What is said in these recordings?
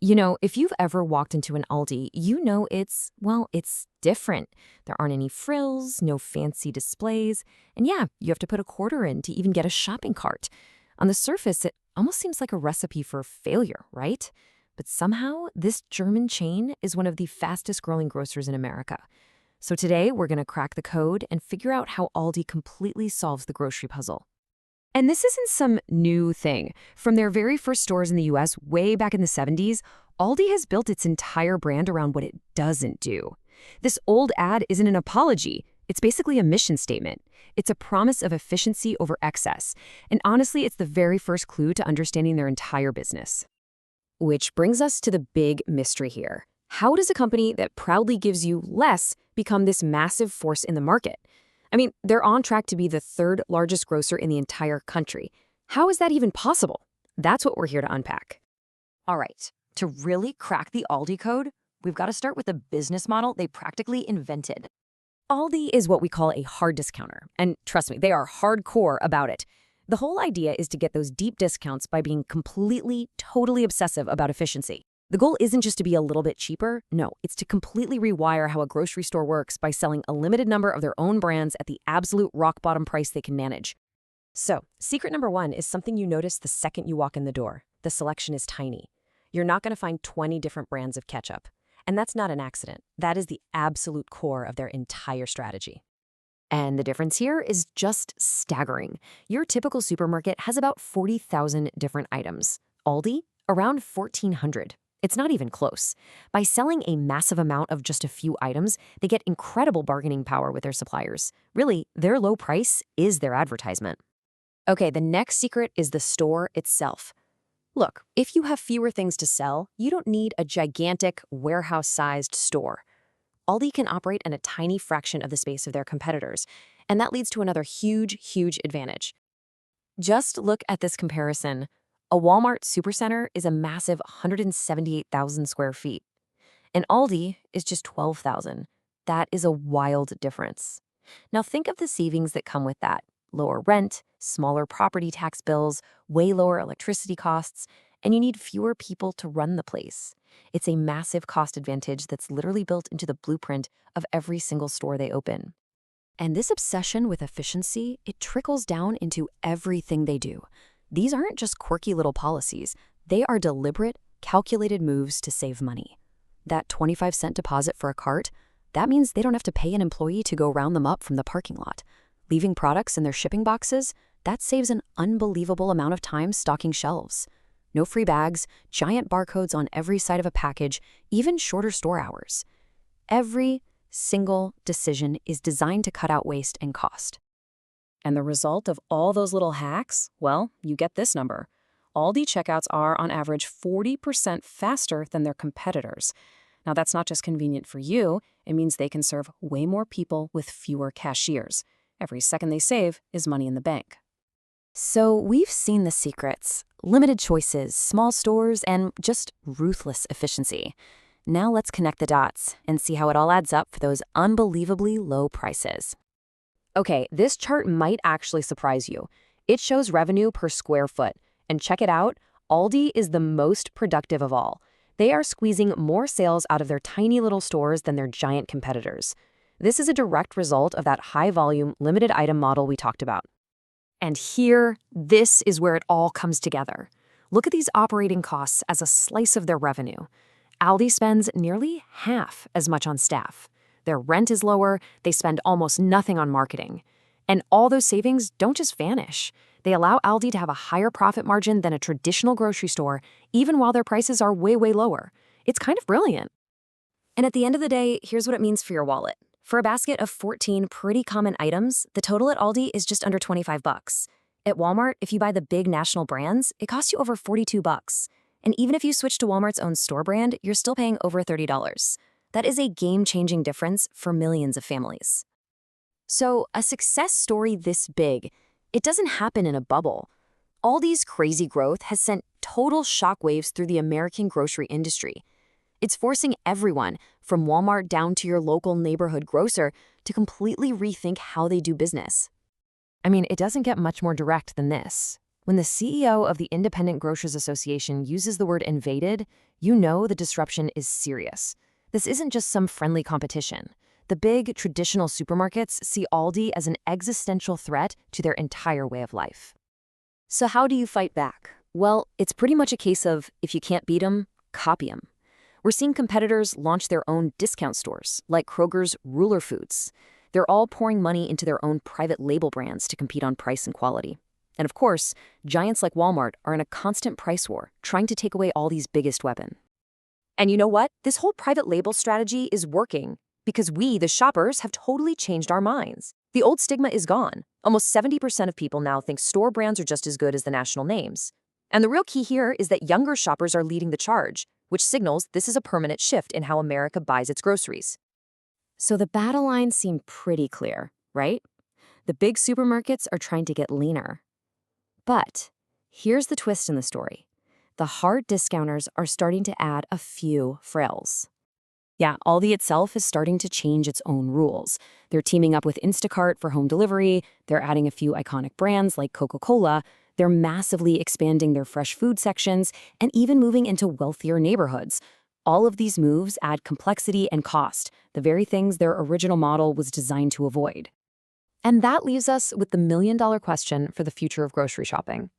If you've ever walked into an Aldi, it's different. There aren't any frills, no fancy displays, and yeah, you have to put a quarter in to even get a shopping cart. On the surface, it almost seems like a recipe for failure, right? But somehow, this German chain is one of the fastest growing grocers in America. So today, we're going to crack the code and figure out how Aldi completely solves the grocery puzzle. And this isn't some new thing. From their very first stores in the US way back in the 70s, Aldi has built its entire brand around what it doesn't do. This old ad isn't an apology. It's basically a mission statement. It's a promise of efficiency over excess. And honestly, it's the very first clue to understanding their entire business. Which brings us to the big mystery here. How does a company that proudly gives you less become this massive force in the market? I mean, they're on track to be the third largest grocer in the entire country. How is that even possible? That's what we're here to unpack. All right, to really crack the Aldi code, we've got to start with the business model they practically invented. Aldi is what we call a hard discounter, and trust me, they are hardcore about it. The whole idea is to get those deep discounts by being completely, totally obsessive about efficiency. The goal isn't just to be a little bit cheaper. No, it's to completely rewire how a grocery store works by selling a limited number of their own brands at the absolute rock bottom price they can manage. So, secret number one is something you notice the second you walk in the door. The selection is tiny. You're not going to find 20 different brands of ketchup. And that's not an accident. That is the absolute core of their entire strategy. And the difference here is just staggering. Your typical supermarket has about 40,000 different items. Aldi, around 1,400. It's not even close. By selling a massive amount of just a few items, they get incredible bargaining power with their suppliers. Really, their low price is their advertisement. Okay, the next secret is the store itself. Look, if you have fewer things to sell, you don't need a gigantic, warehouse-sized store. Aldi can operate in a tiny fraction of the space of their competitors, and that leads to another huge advantage. Just look at this comparison. A Walmart supercenter is a massive 178,000 square feet. And Aldi is just 12,000. That is a wild difference. Now think of the savings that come with that. Lower rent, smaller property tax bills, way lower electricity costs, and you need fewer people to run the place. It's a massive cost advantage that's literally built into the blueprint of every single store they open. And this obsession with efficiency, it trickles down into everything they do. These aren't just quirky little policies. They are deliberate, calculated moves to save money. That 25-cent deposit for a cart, that means they don't have to pay an employee to go round them up from the parking lot. Leaving products in their shipping boxes, that saves an unbelievable amount of time stocking shelves. No free bags, giant barcodes on every side of a package, even shorter store hours. Every single decision is designed to cut out waste and cost. And the result of all those little hacks? Well, you get this number. Aldi checkouts are, on average, 40% faster than their competitors. Now, that's not just convenient for you. It means they can serve way more people with fewer cashiers. Every second they save is money in the bank. So we've seen the secrets. Limited choices, small stores, and just ruthless efficiency. Now let's connect the dots and see how it all adds up for those unbelievably low prices. Okay, this chart might actually surprise you. It shows revenue per square foot. And check it out, Aldi is the most productive of all. They are squeezing more sales out of their tiny little stores than their giant competitors. This is a direct result of that high-volume, limited item model we talked about. And here, this is where it all comes together. Look at these operating costs as a slice of their revenue. Aldi spends nearly half as much on staff. Their rent is lower, they spend almost nothing on marketing. And all those savings don't just vanish. They allow Aldi to have a higher profit margin than a traditional grocery store, even while their prices are way lower. It's kind of brilliant. And at the end of the day, here's what it means for your wallet. For a basket of 14 pretty common items, the total at Aldi is just under $25. At Walmart, if you buy the big national brands, it costs you over $42. And even if you switch to Walmart's own store brand, you're still paying over $30. That is a game-changing difference for millions of families. So, a success story this big, it doesn't happen in a bubble. Aldi's crazy growth has sent total shockwaves through the American grocery industry. It's forcing everyone, from Walmart down to your local neighborhood grocer, to completely rethink how they do business. I mean, it doesn't get much more direct than this. When the CEO of the Independent Grocers Association uses the word invaded, you know the disruption is serious. This isn't just some friendly competition. The big, traditional supermarkets see Aldi as an existential threat to their entire way of life. So how do you fight back? Well, it's pretty much a case of, if you can't beat 'em, copy 'em. We're seeing competitors launch their own discount stores, like Kroger's Ruler Foods. They're all pouring money into their own private label brands to compete on price and quality. And of course, giants like Walmart are in a constant price war, trying to take away Aldi's biggest weapon. And you know what? This whole private label strategy is working because we, the shoppers, have totally changed our minds. The old stigma is gone. Almost 70% of people now think store brands are just as good as the national names. And the real key here is that younger shoppers are leading the charge, which signals this is a permanent shift in how America buys its groceries. So the battle lines seem pretty clear, right? The big supermarkets are trying to get leaner. But here's the twist in the story. The hard discounters are starting to add a few frills. Yeah, Aldi itself is starting to change its own rules. They're teaming up with Instacart for home delivery, they're adding a few iconic brands like Coca-Cola, they're massively expanding their fresh food sections, and even moving into wealthier neighborhoods. All of these moves add complexity and cost, the very things their original model was designed to avoid. And that leaves us with the million-dollar question for the future of grocery shopping.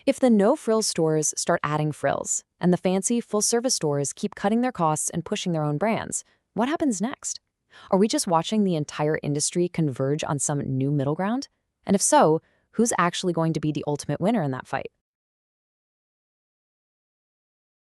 If the no-frills stores start adding frills, and the fancy full-service stores keep cutting their costs and pushing their own brands, what happens next? Are we just watching the entire industry converge on some new middle ground? And if so, who's actually going to be the ultimate winner in that fight?